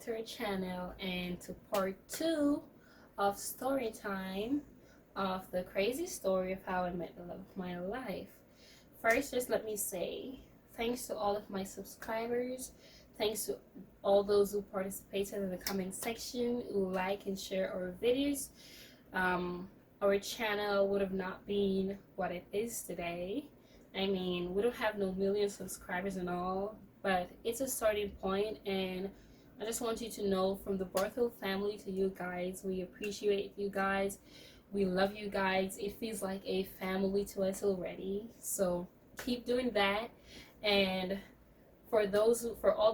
to our channel and to part 2 of story time of the crazy story of how I met the love of my life. First, just let me say thanks to all of my subscribers. Thanks to all those who participated in the comment section, who like and share our videos. Our channel would have not been what it is today. I mean, we don't have no million subscribers and all, but it's a starting point, and I just want you to know, from the Barthel family to you guys, we appreciate you guys. We love you guys. It feels like a family to us already. So keep doing that. And for all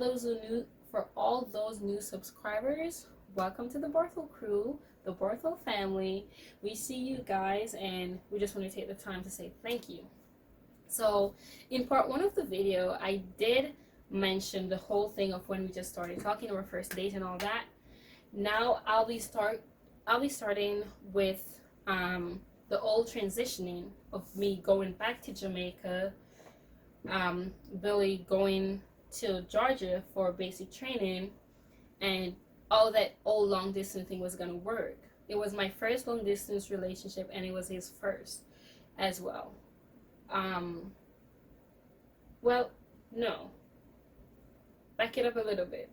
those new subscribers, welcome to the Barthel crew, the Barthel family. We see you guys, and we just want to take the time to say thank you. So in part 1 of the video, I did mention the whole thing of when we just started talking, our first date and all that. Now I'll be starting with the old transitioning of me going back to Jamaica, Billy going to Georgia for basic training, and all that old long distance thing was gonna work. It was my first long distance relationship, and it was his first as well. Well, no. Back it up a little bit.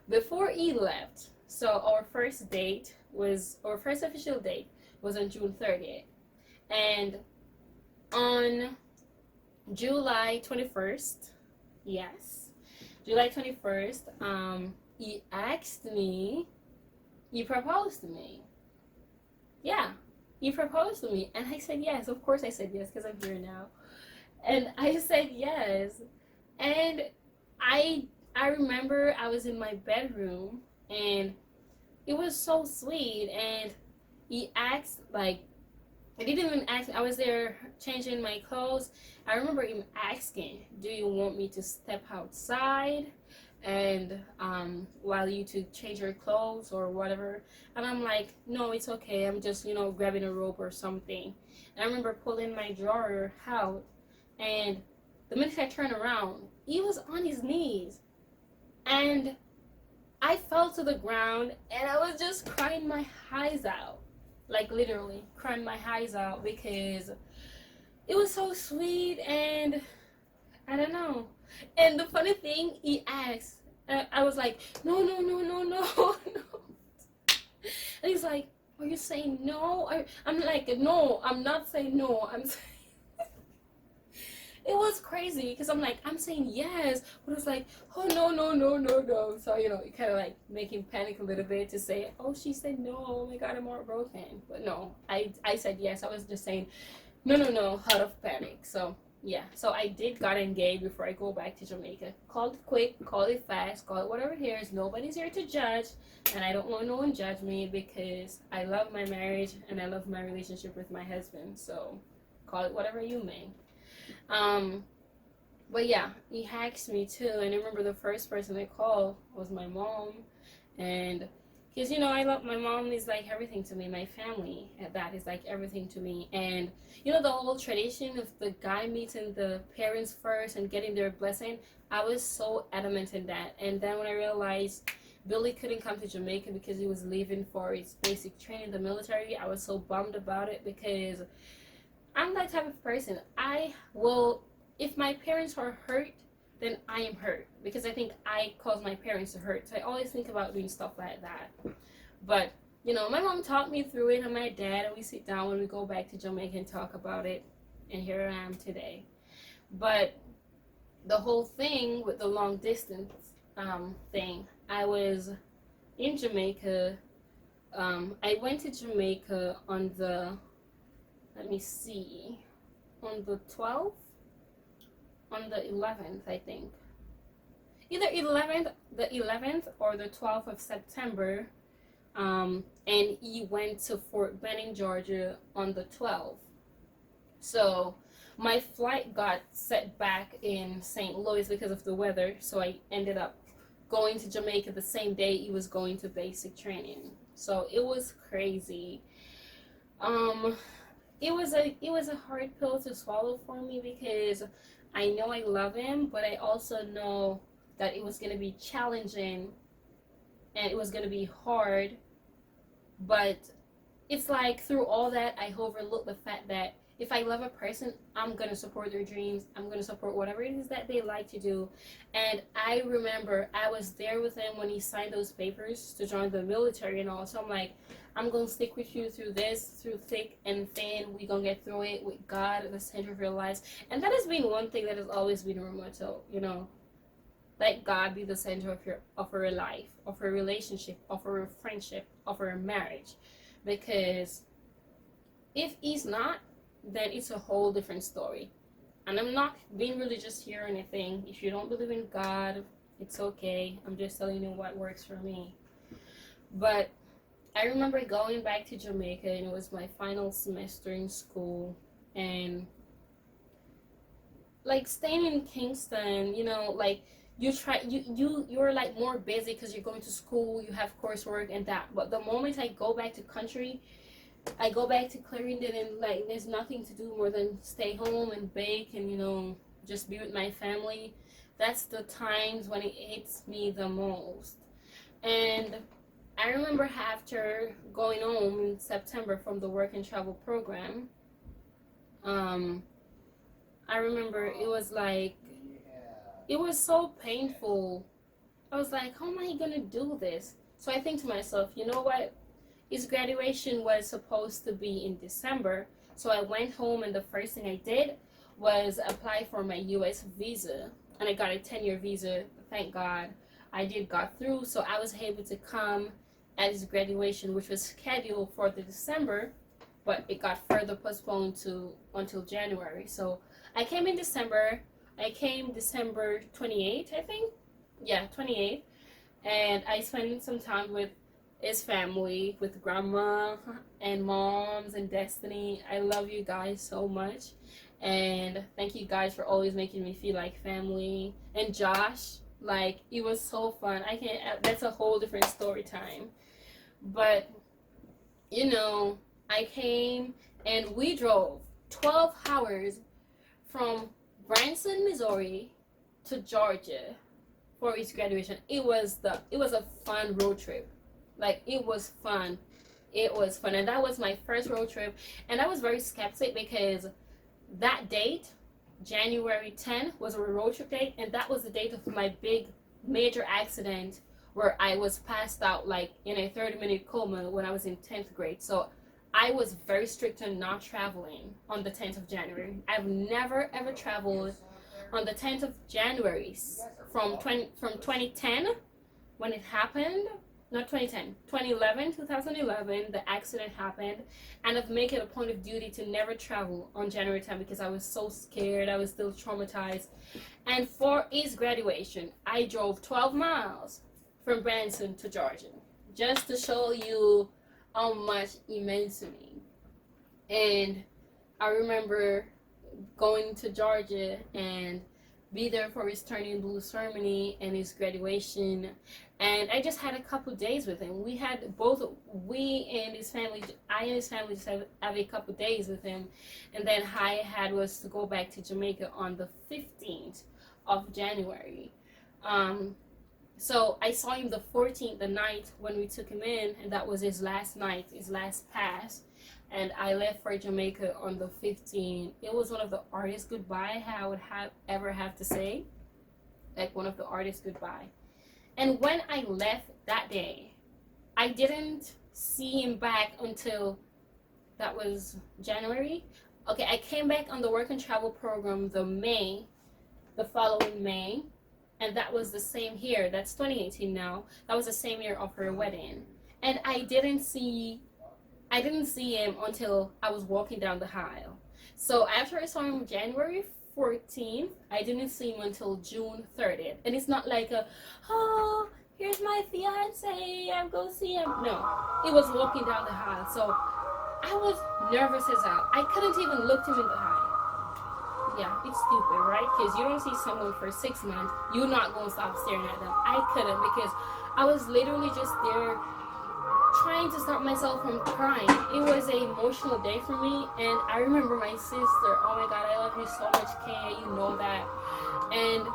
Before he left, so our first official date was on June 30th. And on July 21st, yes, July 21st, he proposed to me. Yeah, he proposed to me, and I said yes. Of course I said yes, because I'm here now. And I said yes. And I remember I was in my bedroom, and it was so sweet. And he asked, like, I didn't even ask me. I was there changing my clothes. I remember him asking, do you want me to step outside and while you to change your clothes or whatever? And I'm like, no, it's okay. I'm just, grabbing a rope or something. And I remember pulling my drawer out, and the minute I turned around, he was on his knees. And I fell to the ground, and I was just crying my eyes out. Like, literally crying my eyes out, because it was so sweet. And I don't know. And the funny thing, he asked, I was like, no, no, no, no, no, no. And he's like, are you saying no? I'm like, no, I'm not saying no. I'm saying... It was crazy, because I'm like, I'm saying yes, but it's like, oh, no, no, no, no, no. So, it kind of like make him panic a little bit to say, oh, she said no, oh my God, I'm heartbroken. But no, I said yes. I was just saying, no, no, no, out of panic. So, yeah. So I did got engaged before I go back to Jamaica. Called it quick, call it fast, call it whatever it is. Nobody's here to judge, and I don't want no one to judge me, because I love my marriage and I love my relationship with my husband. So call it whatever you may. But yeah, he asked me too, and I remember the first person I called was my mom, and because I love my mom. Is like everything to me. My family at that is like everything to me. And the whole tradition of the guy meeting the parents first and getting their blessing, I was so adamant in that. And then when I realized Billy couldn't come to Jamaica because he was leaving for his basic training in the military, I was so bummed about it, because I'm that type of person. If my parents are hurt, then I am hurt, because I think I caused my parents to hurt. So I always think about doing stuff like that. But, my mom taught me through it, and my dad, and we sit down when we go back to Jamaica and talk about it. And here I am today. But the whole thing with the long distance thing, I was in Jamaica. I went to Jamaica on the... Let me see, on the 12th, on the 11th, I think. Either the 11th or the 12th of September. And he went to Fort Benning, Georgia on the 12th. So my flight got set back in St. Louis because of the weather. So I ended up going to Jamaica the same day he was going to basic training. So it was crazy. It was a hard pill to swallow for me, because I know I love him, but I also know that it was going to be challenging and it was going to be hard, but it's like through all that, I overlooked the fact that if I love a person, I'm going to support their dreams. I'm going to support whatever it is that they like to do. And I remember I was there with him when he signed those papers to join the military and all. So I'm like, I'm going to stick with you through this, through thick and thin. We're going to get through it with God at the center of your lives. And that has been one thing that has always been a motto, you know. Let God be the center of your life, of your relationship, of your friendship, of your marriage. Because if he's not, then it's a whole different story. And I'm not being religious here or anything. If you don't believe in God, it's okay. I'm just telling you what works for me. But I remember going back to Jamaica, and it was my final semester in school, and like staying in Kingston, you know, like you're like more busy because you're going to school, you have coursework and that. But the moment I go back to country, I go back to Clarendon, and like there's nothing to do more than stay home and bake and, you know, just be with my family. That's the times when it hits me the most. And I remember after going home in September from the work and travel program, I remember it was like, it was so painful. I was like, how am I gonna do this? So I think to myself, you know what? His graduation was supposed to be in December. So I went home, and the first thing I did was apply for my US visa. And I got a 10-year visa. Thank God. I got through. So I was able to come at his graduation, which was scheduled for the December, but it got further postponed to until January. So I came in December. I came December 28th, I think. Yeah, 28th. And I spent some time with his family, with grandma and moms and Destiny. I love you guys so much. And thank you guys for always making me feel like family. And Josh, like, it was so fun. That's a whole different story time. But, you know, I came and we drove 12 hours from Branson, Missouri to Georgia for his graduation. It was a fun road trip. Like, it was fun. It was fun. And that was my first road trip. And I was very skeptic because that date, January 10th, was a road trip date. And that was the date of my big major accident where I was passed out like in a 30-minute coma when I was in 10th grade. So I was very strict on not traveling on the 10th of January. I've never ever traveled on the 10th of January from 2010 when it happened. Not 2010, 2011, the accident happened, and I've made it a point of duty to never travel on January 10th because I was so scared. I was still traumatized. And for his graduation, I drove 12 miles from Branson to Georgia, just to show you how much he meant to me. And I remember going to Georgia and be there for his turning blue ceremony and his graduation. And I just had a couple days with him. We and his family, I and his family just have a couple days with him. And then I had was to go back to Jamaica on the 15th of January. So I saw him the 14th, the night when we took him in, and that was his last night, his last pass. And I left for Jamaica on the 15th. It was one of the hardest goodbye I would ever have to say. Like, one of the hardest goodbye. And when I left that day, I didn't see him back until, that was January. Okay, I came back on the work and travel program the following May. And that was the same year. That's 2018 now. That was the same year of her wedding. And I didn't see him until I was walking down the aisle. So after I saw him January 14th, I didn't see him until June 30th. And it's not like oh, here's my fiance, I'm going to see him. No, it was walking down the aisle. So I was nervous as hell. I couldn't even look him in the eye. Yeah, it's stupid, right? Because you don't see someone for 6 months, you're not going to stop staring at them. I couldn't, because I was literally just there trying to stop myself from crying. It was an emotional day for me. And I remember my sister, oh my God, I love you so much, Kay, you know that. And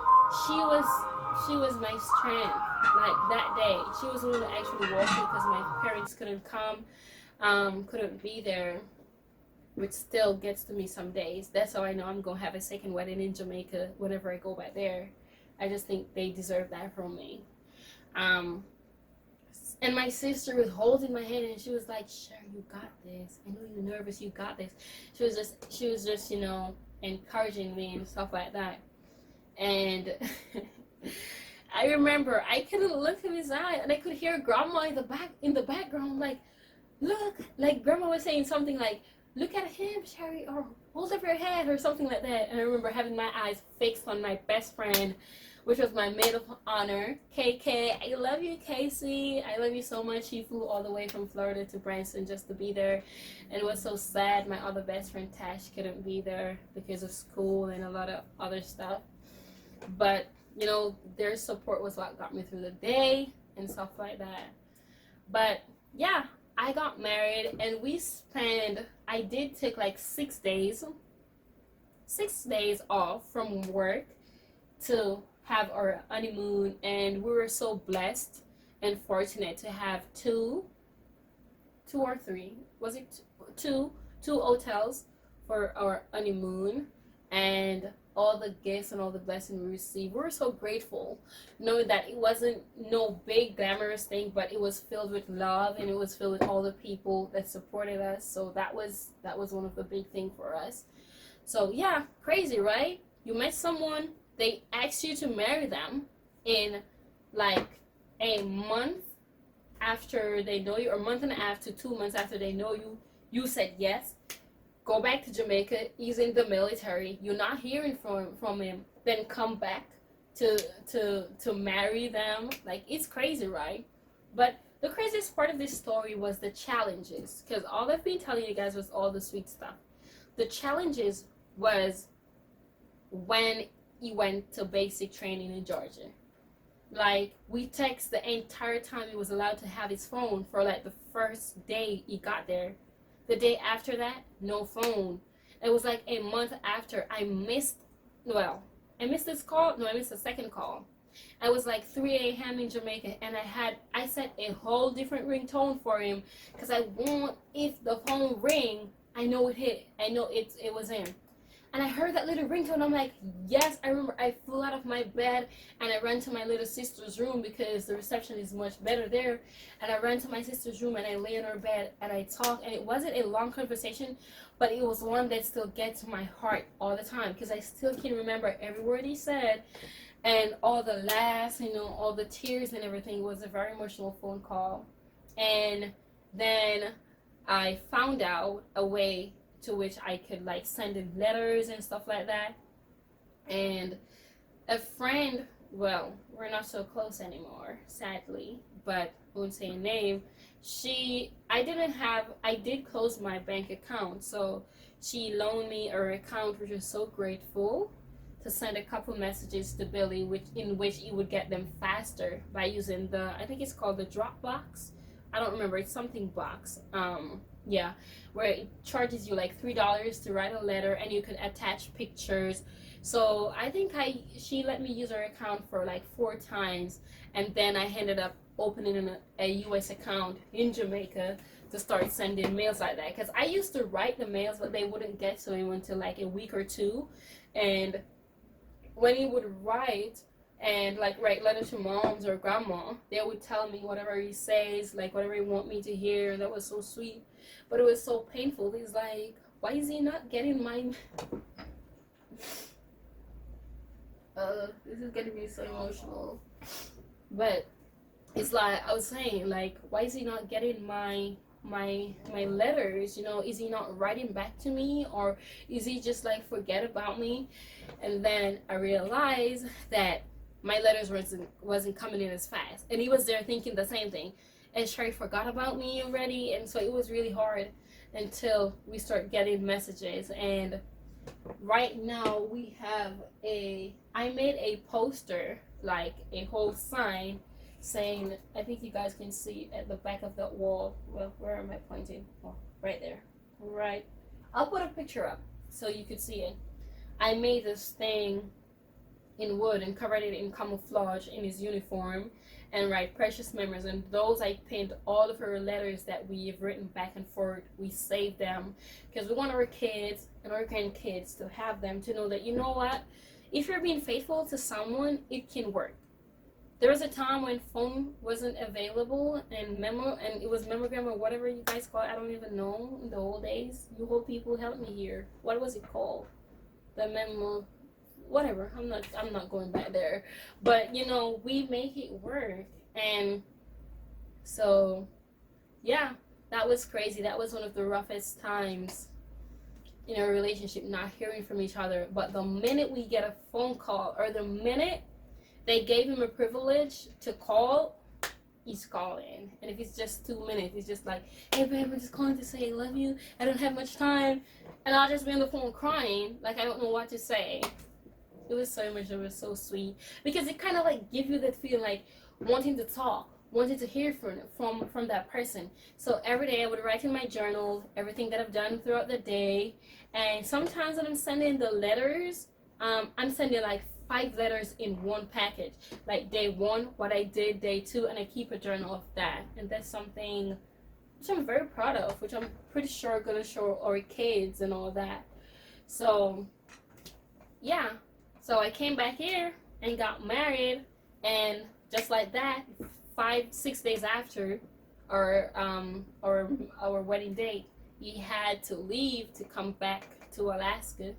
she was my strength. like that day. She was the one that actually walked me because my parents couldn't come, couldn't be there, which still gets to me some days. That's how I know I'm gonna have a second wedding in Jamaica whenever I go back there. I just think they deserve that from me. Um, and my sister was holding my hand and she was like, "Sure, you got this. I know you're nervous. You got this." She was just encouraging me and stuff like that. And I remember I couldn't look in his eye, and I could hear grandma in the background, like, look, like grandma was saying something like, look at him, Sherry, or hold up your head, or something like that. And I remember having my eyes fixed on my best friend, which was my maid of honor, KK. I love you, Casey. I love you so much. She flew all the way from Florida to Branson just to be there. And it was so sad my other best friend, Tash, couldn't be there because of school and a lot of other stuff. But, their support was what got me through the day and stuff like that. But, yeah, I got married and I did take like 6 days off from work to have our honeymoon, and we were so blessed and fortunate to have two or three, was it two hotels for our honeymoon, and all the gifts and all the blessings we received. We were so grateful, knowing that it wasn't no big glamorous thing, but it was filled with love and it was filled with all the people that supported us. So that was one of the big things for us. So yeah, crazy, right? You met someone, they asked you to marry them in like a month after they know you, or a month and a half to 2 months after they know you. You said yes. Go back to Jamaica. He's in the military. You're not hearing from him. Then come back to marry them. Like, it's crazy, right? But the craziest part of this story was the challenges, because all I've been telling you guys was all the sweet stuff. The challenges was when he went to basic training in Georgia. Like, we text the entire time he was allowed to have his phone for like the first day he got there. The day after that, no phone. It was like a month after I missed this call. No, I missed the second call. I was like 3 a.m. in Jamaica, and I set a whole different ringtone for him, because I want, if the phone ring, I know it was him. And I heard that little ringtone. I'm like, yes. I remember I flew out of my bed and I ran to my little sister's room because the reception is much better there. And I ran to my sister's room and I lay in her bed and I talked. And it wasn't a long conversation, but it was one that still gets to my heart all the time, because I still can remember every word he said and all the laughs, all the tears and everything. It was a very emotional phone call. And then I found out a way to which I could like send in letters and stuff like that. And a friend, well, we're not so close anymore, sadly, but I won't say a name. I did close my bank account, so she loaned me her account, which was so grateful, to send a couple messages to Billy, in which he would get them faster by using I think it's called the Dropbox. I don't remember, it's something box. Yeah, where it charges you like $3 to write a letter, and you can attach pictures. So I think she let me use her account for like 4 times, and then I ended up opening a US account in Jamaica to start sending mails like that, because I used to write the mails, but they wouldn't get to him until like a week or two. And when he would write and like write letters to moms or grandma, they would tell me whatever he says, like whatever he want me to hear, and that was so sweet. But it was so painful. He's like, why is he not getting my this is gonna be so emotional. But it's like I was saying, like, why is he not getting my letters? Is he not writing back to me, or is he just like forget about me? And then I realized that my letters wasn't coming in as fast, and he was there thinking the same thing, and Sherry forgot about me already. And so it was really hard until we start getting messages. And right now I made a poster, like a whole sign saying, I think you guys can see at the back of that wall. Well, where am I pointing? Oh, right there. Right. I'll put a picture up so you could see it. I made this thing in wood and covered it in camouflage in his uniform and write precious memories. And those I pinned all of her letters that we've written back and forth. We saved them because we want our kids and our grandkids to have them, to know that, you know what, if you're being faithful to someone, it can work. There was a time when phone wasn't available and it was memogram or whatever you guys call it. I don't even know. In the old days, you old people help me here. What was it called? The memo, whatever. I'm not going back there. But you know, we make it work. And so yeah, that was crazy. That was one of the roughest times in our relationship, not hearing from each other. But the minute we get a phone call, or the minute they gave him a privilege to call, he's calling. And if it's just 2 minutes, he's just like, hey babe, I'm just calling to say I love you, I don't have much time. And I'll just be on the phone crying, like I don't know what to say. It was so much, it was so sweet. Because it kind of like give you that feeling like wanting to talk, wanting to hear from that person. So every day I would write in my journal everything that I've done throughout the day. And sometimes when I'm sending the letters, I'm sending like 5 letters in one package. Like day 1, what I did, day 2, and I keep a journal of that. And that's something which I'm very proud of, which I'm pretty sure are gonna show our kids and all that. So yeah, so I came back here and got married, and just like that, 5-6 days after our wedding date, he had to leave to come back to Alaska,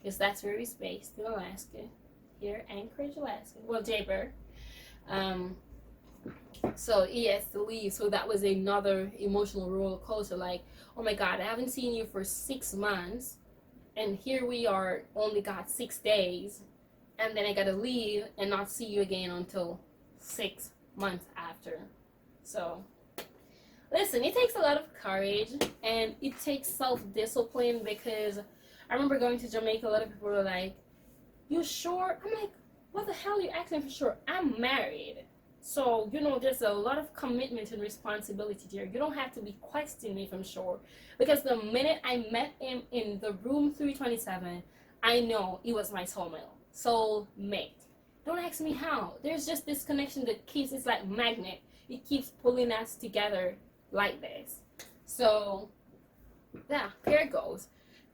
because that's where he's based, in Alaska, here, Anchorage, Alaska. Well, Jaybird. So he has to leave. So that was another emotional roller coaster. Like, oh my God, I haven't seen you for 6 months, and here we are, only got 6 days, and then I gotta leave and not see you again until 6 months after. So listen, it takes a lot of courage and it takes self-discipline, because I remember going to Jamaica, a lot of people were like, you sure? I'm like, what the hell are you asking for sure? I'm married. So, you know, there's a lot of commitment and responsibility there. You don't have to be questioning if I'm sure. Because the minute I met him in the room 327, I know he was my soulmate. Don't ask me how. There's just this connection that keeps, it's like magnet. It keeps pulling us together like this. So, yeah, here it goes.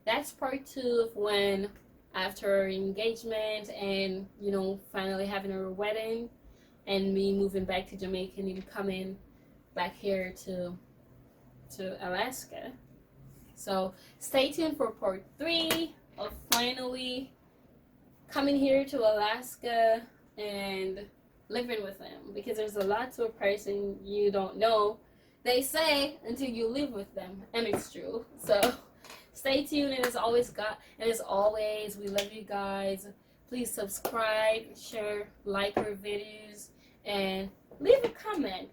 That's part 2 of when, after our engagement and, you know, finally having our wedding and me moving back to Jamaica and coming back here to Alaska. So stay tuned for part 3 of finally coming here to Alaska and living with them, because there's a lot to a person you don't know, they say, until you live with them, and it's true. So stay tuned, and as always, we love you guys. Please subscribe, share, like our videos, and leave a comment.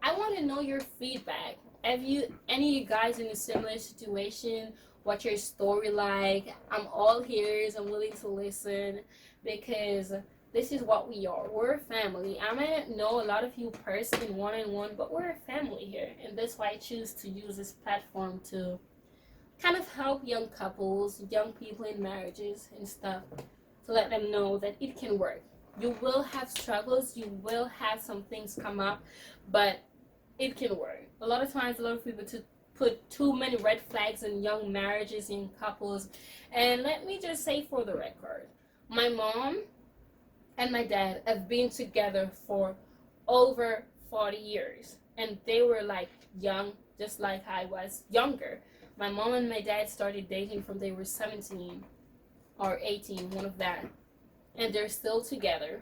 I want to know your feedback. Have you, any of you guys in a similar situation? What's your story like? I'm all ears. I'm willing to listen, because this is what we are. We're a family. I may not know a lot of you personally one-on-one, but we're a family here, and that's why I choose to use this platform to kind of help young couples, young people in marriages and stuff, to let them know that it can work. You will have struggles, you will have some things come up, but it can work. A lot of times, a lot of people put too many red flags in young marriages, in couples. And let me just say, for the record, my mom and my dad have been together for over 40 years. And they were like young, just like I was younger. My mom and my dad started dating from they were 17 or 18, one of that. And they're still together.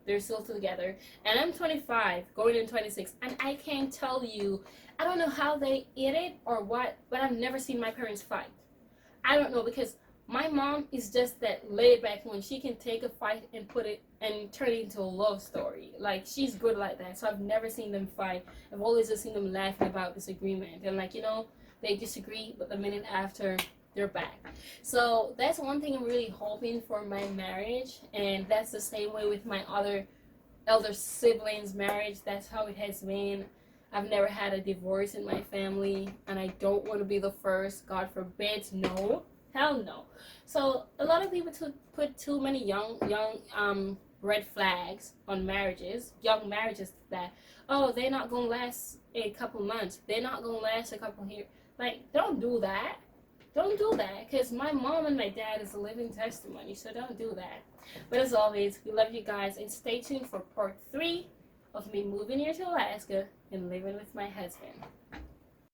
And I'm 25, going in 26. And I can't tell you, I don't know how they eat it or what, but I've never seen my parents fight. I don't know, because my mom is just that laid back one. She can take a fight and put it and turn it into a love story. Like, she's good like that. So I've never seen them fight. I've always just seen them laughing about disagreement. And like, you know, they disagree, but the minute after, they're back. So that's one thing I'm really hoping for my marriage, and that's the same way with my other elder siblings' marriage. That's how it has been. I've never had a divorce in my family, and I don't want to be the first. God forbid, no. Hell no. So a lot of people put too many young red flags on marriages, young marriages, that, oh, they're not gonna last a couple months, they're not gonna last a couple years. Like, don't do that. Don't do that, because my mom and my dad is a living testimony, so don't do that. But as always, we love you guys, and stay tuned for part 3 of me moving here to Alaska and living with my husband.